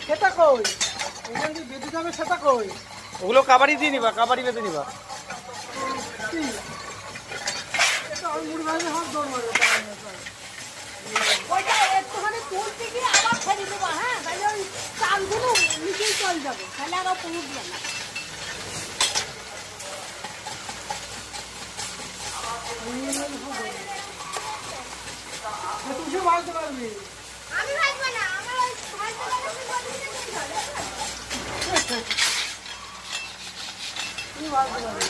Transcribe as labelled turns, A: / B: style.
A: সেটা কই বেঁধে যাবে, সেটা কই?
B: ওগুলো কাবাড়ি দিয়ে নিবা, কাবাড়ি বেঁধে নিবা।
C: ওইটা একটুখানি তুলতে গিয়ে আবার ফেলে দেবো, হ্যাঁ, তাহলে ওই চালগুলো নিচেই চল যাবে, তাহলে আবার পুরো দিয়ে না।
A: তুই ভাজতে পারবি?
C: আমি ভাজবো না, আমার ওই ভাজতে
A: তুই ভাজতে পারবি?